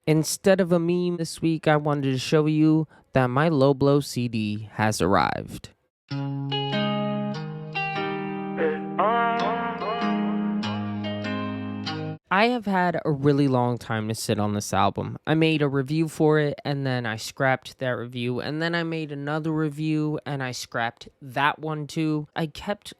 Instead of a meme this week, I wanted to show you that my low blow CD has arrived. I have had a really long time to sit on this album. I made a review for it and then I scrapped that review, and then I made another review and I scrapped that one too. I kept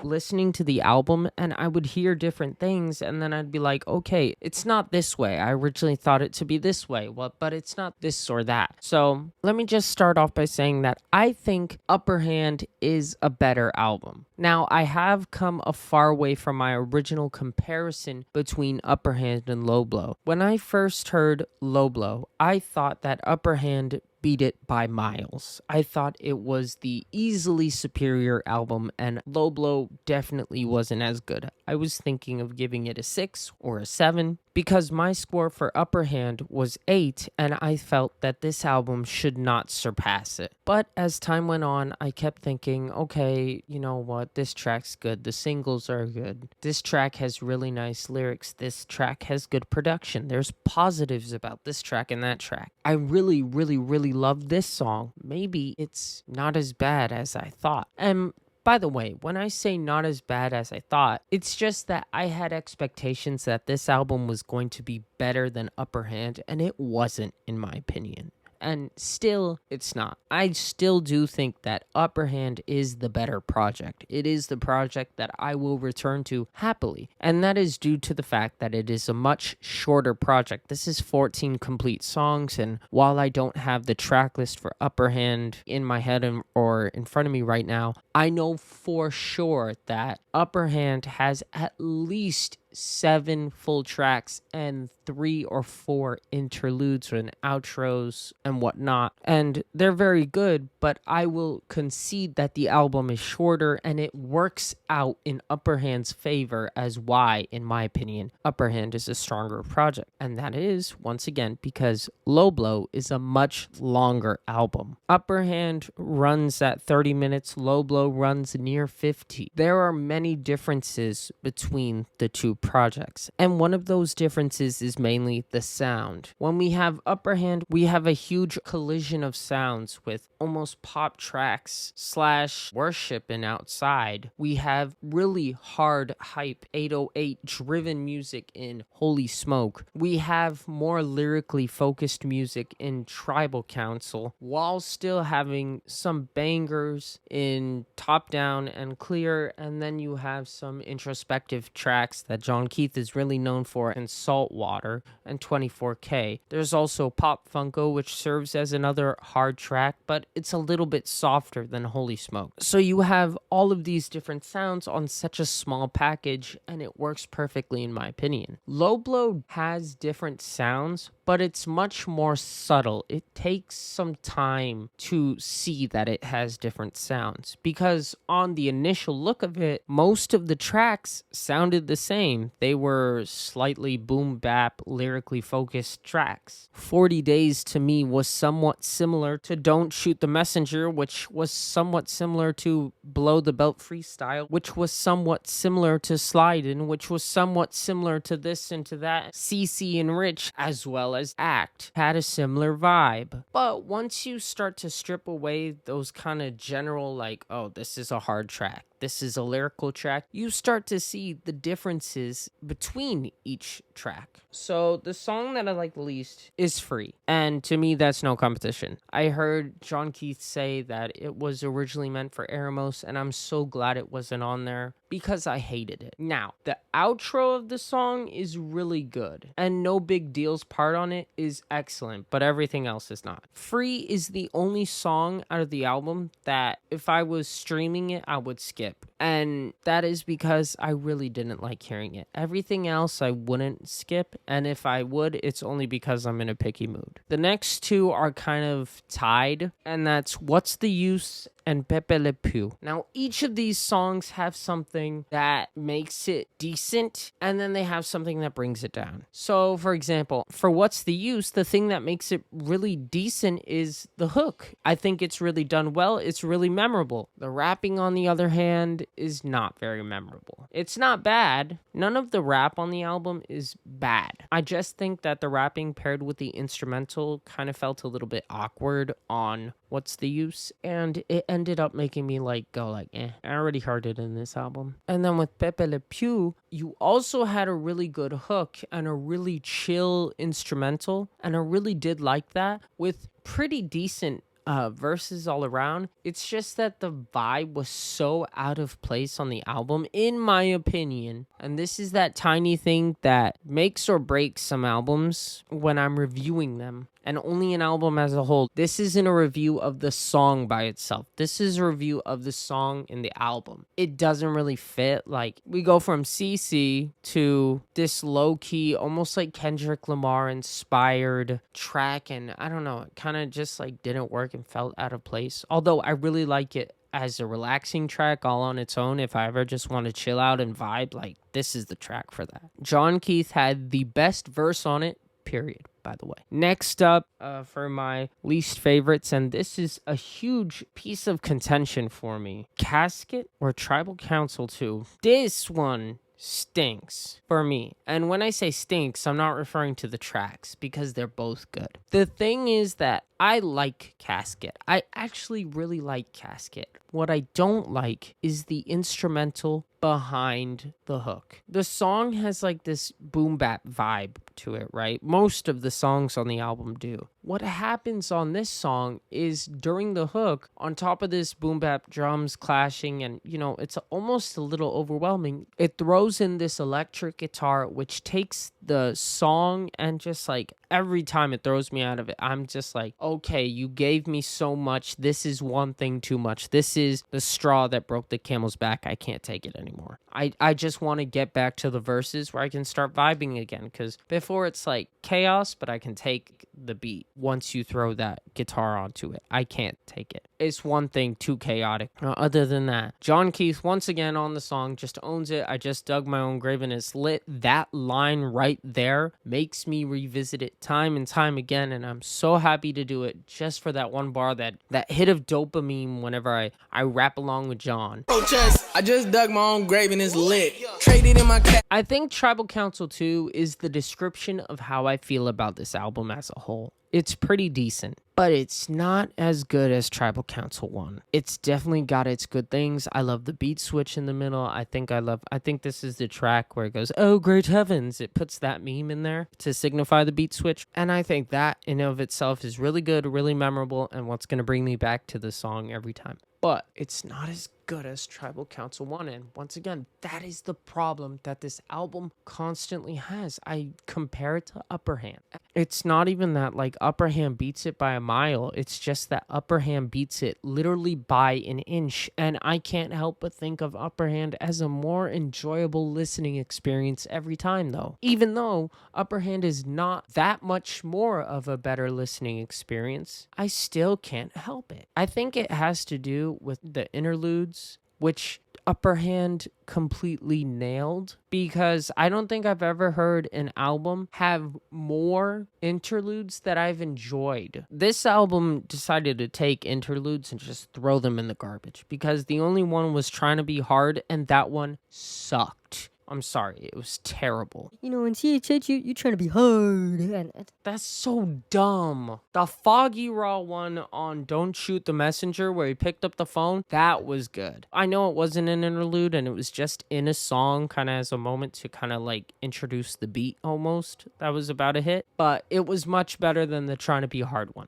listening to the album and I would hear different things and then I'd be like, okay, it's not this way. I originally thought it to be this way, but it's not this or that. So let me just start off by saying that I think Upper Hand is a better album. Now, I have come a far way from my original comparison between Upper Hand and Low Blow. When I first heard Low Blow, I thought that Upper Hand beat it by miles. I thought it was the easily superior album, and Low Blow definitely wasn't as good. I was thinking of giving it a 6 or a 7 because my score for Upper Hand was 8, and I felt that this album should not surpass it. But as time went on, I kept thinking, okay, you know what, this track's good, the singles are good, this track has really nice lyrics, this track has good production, there's positives about this track and that track. I really love this song. Maybe it's not as bad as I thought. And by the way, when I say not as bad as I thought, it's just that I had expectations that this album was going to be better than Upper Hand, and it wasn't, in my opinion. And still, it's not. I still do think that Upper Hand is the better project. It is the project that I will return to happily. And that is due to the fact that it is a much shorter project. This is 14 complete songs, and while I don't have the track list for Upper Hand in my head or in front of me right now, I know for sure that Upper Hand has at least 7 full tracks and 3 or 4 interludes and outros and whatnot, and they're very good, but I will concede that the album is shorter and it works out in Upper Hand's favor as why, in my opinion, Upper Hand is a stronger project, and that is, once again, because Low Blow is a much longer album. Upper Hand runs at 30 minutes, Low Blow runs near 50. There are many differences between the two projects, and one of those differences is mainly the sound. When we have Upper Hand, we have a huge collision of sounds with almost pop tracks / worship and outside. We have really hard hype 808 driven music in Holy Smoke. We have more lyrically focused music in Tribal Council, while still having some bangers in Top Down and Clear, and then you have some introspective tracks that John Keith is really known for in Saltwater and 24K. There's also Pop Funko, which serves as another hard track, but it's a little bit softer than Holy Smoke. So you have all of these different sounds on such a small package, and it works perfectly in my opinion. Low Blow has different sounds, but it's much more subtle. It takes some time to see that it has different sounds, because on the initial look of it, most of the tracks sounded the same. They were slightly boom bap, lyrically focused tracks. 40 Days to me was somewhat similar to Don't Shoot the Messenger, which was somewhat similar to Blow the Belt Freestyle, which was somewhat similar to Slidin', which was somewhat similar to this and to that. CECE and Rich, as well as Act, had a similar vibe. But once you start to strip away those kind of general, like, oh, this is a hard track, this is a lyrical track, you start to see the differences between each track. So the song that I like the least is Free, and to me that's no competition. I heard John Keith say that it was originally meant for Eremos, and I'm so glad it wasn't on there because I hated it. Now, the outro of the song is really good, and No Big Deal's part on it is excellent, but everything else is not. Free is the only song out of the album that if I was streaming it, I would skip. And that is because I really didn't like hearing it. Everything else I wouldn't skip, and if I would, it's only because I'm in a picky mood. The next two are kind of tied, and that's What's the Use and Pepe Le Pew. Now, each of these songs have something that makes it decent, and then they have something that brings it down. So, for example, for What's the Use, the thing that makes it really decent is the hook. I think it's really done well. It's really memorable. The rapping, on the other hand, is not very memorable. It's not bad. None of the rap on the album is bad. I just think that the rapping paired with the instrumental kind of felt a little bit awkward on What's the Use, and it ended up making me go I already heard it in this album. And then with Pepe Le Pew, you also had a really good hook and a really chill instrumental, and I really did like that with pretty decent verses all around. It's just that the vibe was so out of place on the album, in my opinion. And this is that tiny thing that makes or breaks some albums when I'm reviewing them, and only an album as a whole. This isn't a review of the song by itself. This is a review of the song in the album. It doesn't really fit. Like, we go from CECE to this low-key, almost like Kendrick Lamar inspired track, and I don't know, it kind of just didn't work and felt out of place. Although I really like it as a relaxing track all on its own. If I ever just want to chill out and vibe, this is the track for that. John Keith had the best verse on it, period, by the way. Next up, for my least favorites, and this is a huge piece of contention for me, Casket or Tribal Council 2. This one stinks for me. And when I say stinks, I'm not referring to the tracks, because they're both good. The thing is that I like Casket. I actually really like Casket. What I don't like is the instrumental behind the hook. The song has this boom bap vibe to it, right? Most of the songs on the album do. What happens on this song is during the hook, on top of this boom bap drums clashing, and it's almost a little overwhelming, it throws in this electric guitar, which takes the song and just every time it throws me out of it. I'm just okay, you gave me so much. This is one thing too much. This is the straw that broke the camel's back. I can't take it anymore. I just want to get back to the verses where I can start vibing again, because before it's chaos, but I can take the beat once you throw that guitar onto it. I can't take it. It's one thing too chaotic. Other than that, John Keith, once again on the song, just owns it. I just dug my own grave and it's lit. That line right there makes me revisit it time and time again, and I'm so happy to do it just for that one bar, that hit of dopamine whenever I rap along with John. I just dug my own grave and it's lit. Traded in my cat. I think Tribal Council 2 is the description of how I feel about this album as a whole. It's pretty decent, but it's not as good as Tribal Council 1. It's definitely got its good things. I love the beat switch in the middle. I think this is the track where it goes, "Oh, great heavens." It puts that meme in there to signify the beat switch. And I think that in of itself is really good, really memorable, and what's going to bring me back to the song every time. But it's not as good as Tribal Council 1. And once again, that is the problem that this album constantly has. I compare it to Upper Hand. It's not even that Upper Hand beats it by a mile. It's just that Upper Hand beats it literally by an inch. And I can't help but think of Upper Hand as a more enjoyable listening experience every time, though. Even though Upper Hand is not that much more of a better listening experience, I still can't help it. I think it has to do with the interludes, which Upper Hand completely nailed, because I don't think I've ever heard an album have more interludes that I've enjoyed. This album decided to take interludes and just throw them in the garbage, because the only one was Trying to Be Hard, and that one sucked. I'm sorry, it was terrible. In CECE, you trying to be hard. And that's so dumb. The Foggy Raw one on Don't Shoot the Messenger, where he picked up the phone, that was good. I know it wasn't an interlude, and it was just in a song, kind of as a moment to kind of introduce the beat almost. That was about a hit. But it was much better than the Trying to Be Hard one.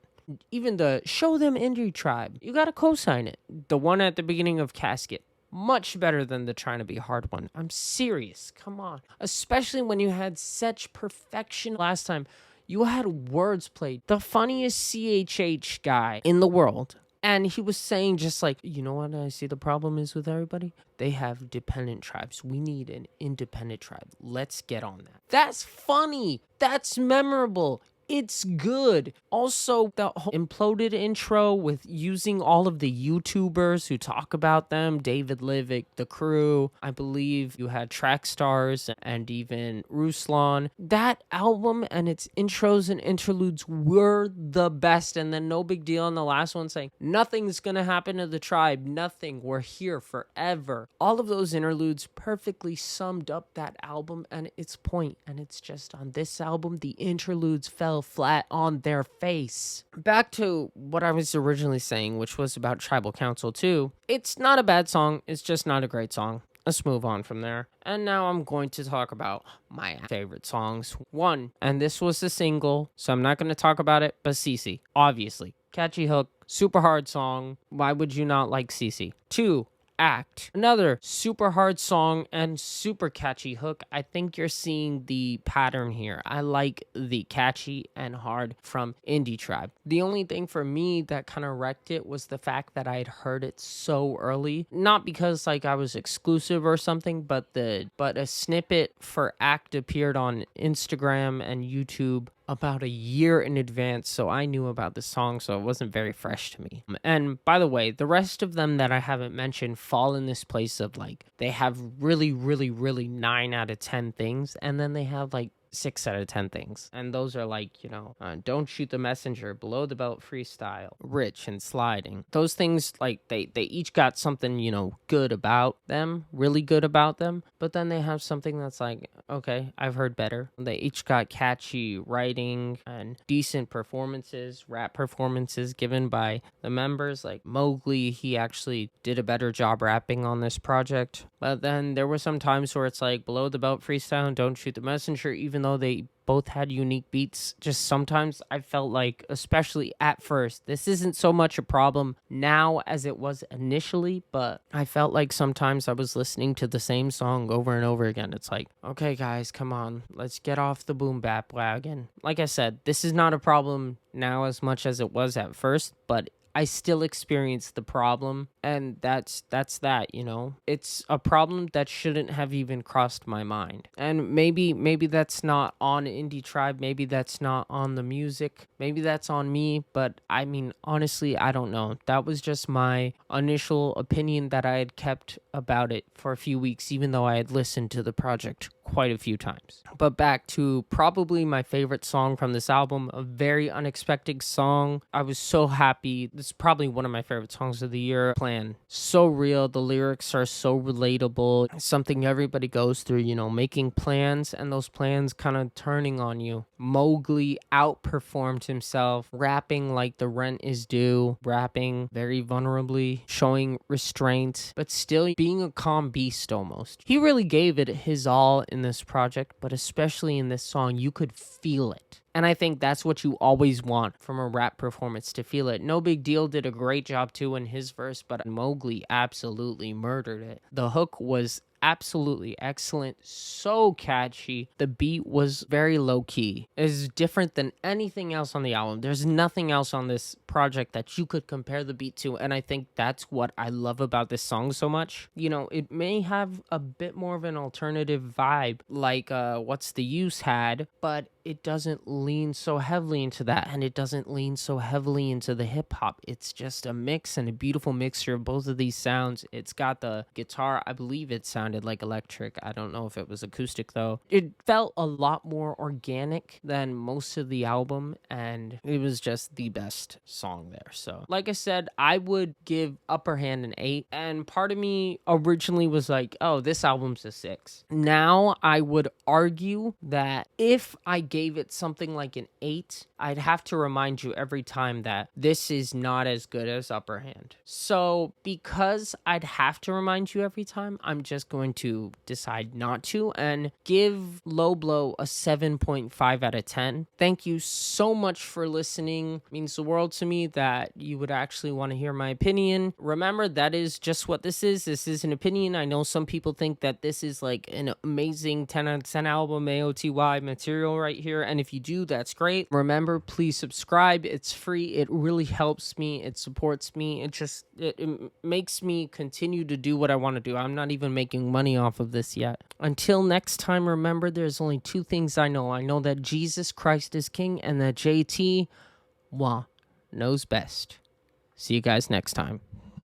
Even the Show Them Indie Tribe, you gotta co-sign it. The one at the beginning of Casket, much better than the Trying to Be Hard one. I'm serious. Come on. Especially when you had such perfection last time. You had words played. The funniest CHH guy in the world. And he was saying just you know what I see the problem is with everybody? They have dependent tribes. We need an independent tribe. Let's get on that. That's funny. That's memorable. it's good. Also, the whole Imploded intro with using all of the YouTubers who talk about them, David Livick, The Crew, I believe you had Track Stars and even Ruslan. That album and its intros and interludes were the best. And then No Big Deal on the last one saying, nothing's gonna happen to the tribe, nothing, we're here forever. All of those interludes perfectly summed up that album and its point. And it's just on this album, the interludes fell flat on their face. Back to what I was originally saying, which was about Tribal Council 2. It's not a bad song, it's just not a great song. Let's move on from there. And now I'm going to talk about my favorite songs. One, and this was the single, so I'm not going to talk about it, but CECE, obviously. Catchy hook, super hard song. Why would you not like CECE? Two, Act. Another super hard song and super catchy hook. I think you're seeing the pattern here. I like the catchy and hard from Indie Tribe. The only thing for me that kind of wrecked it was the fact that I had heard it so early. Not because like I was exclusive or something, but a snippet for Act appeared on Instagram and YouTube about a year in advance, so I knew about the song, so it wasn't very fresh to me. And by the way, the rest of them that I haven't mentioned fall in this place of like, they have really, really, really 9 out of 10 things, and then they have like 6 out of 10 things. And those are like, Don't Shoot the Messenger, Below the Belt Freestyle, Rich and Sliding. Those things, like, they each got something, good about them, really good about them. But then they have something that's like, okay, I've heard better. They each got catchy writing and decent performances, rap performances given by the members. Like Mowgli, he actually did a better job rapping on this project. But then there were some times where it's like Below the Belt Freestyle and Don't Shoot the Messenger, even though they both had unique beats, just sometimes I felt like, especially at first, this isn't so much a problem now as it was initially, but I felt like sometimes I was listening to the same song over and over again. It's like, okay guys, come on, let's get off the boom bap wagon. Like I said, this is not a problem now as much as it was at first, but I still experience the problem, and that's that, It's a problem that shouldn't have even crossed my mind. And maybe that's not on Indie Tribe, maybe that's not on the music, maybe that's on me, but I mean, honestly, I don't know. That was just my initial opinion that I had kept about it for a few weeks, even though I had listened to the project quite a few times. But back to probably my favorite song from this album, a very unexpected song. I was so happy. This is probably one of my favorite songs of the year. Plan. So real. The lyrics are so relatable. It's something everybody goes through, making plans and those plans kind of turning on you. Mowgli outperformed himself, rapping like the rent is due, rapping very vulnerably, showing restraint, but still being a calm beast almost. He really gave it his all in this project, but especially in this song, you could feel it. And I think that's what you always want from a rap performance, to feel it. No Big Deal did a great job too in his verse, but Mowgli absolutely murdered it. The hook was absolutely excellent, so catchy. The beat was very low-key. It's different than anything else on the album. There's nothing else on this project that you could compare the beat to, and I think that's what I love about this song so much. It may have a bit more of an alternative vibe like What's the Use had, but it doesn't lean so heavily into that, and it doesn't lean so heavily into the hip-hop. It's just a mix and a beautiful mixture of both of these sounds. It's got the guitar, I believe it sounded like electric. I don't know if it was acoustic though. It felt a lot more organic than most of the album, and it was just the best song there. So like I said, I would give Upper Hand an 8, and part of me originally was like, oh, this album's a 6. Now I would argue that if I gave it something like an 8, I'd have to remind you every time that this is not as good as Upper Hand. So because I'd have to remind you every time, I'm just going to decide not to and give Low Blow a 7.5 out of 10. Thank you so much for listening. It means the world to me that you would actually want to hear my opinion. Remember, that is just what this is. This is an opinion. I know some people think that this is like an amazing 10 out of 10 album AOTY material right here, and if you do, that's great. Remember remember, please subscribe. It's free. It really helps me. It supports me. It makes me continue to do what I want to do. I'm not even making money off of this yet. Until next time, remember, there's only two things I know. I know that Jesus Christ is King and that JT, knows best. See you guys next time.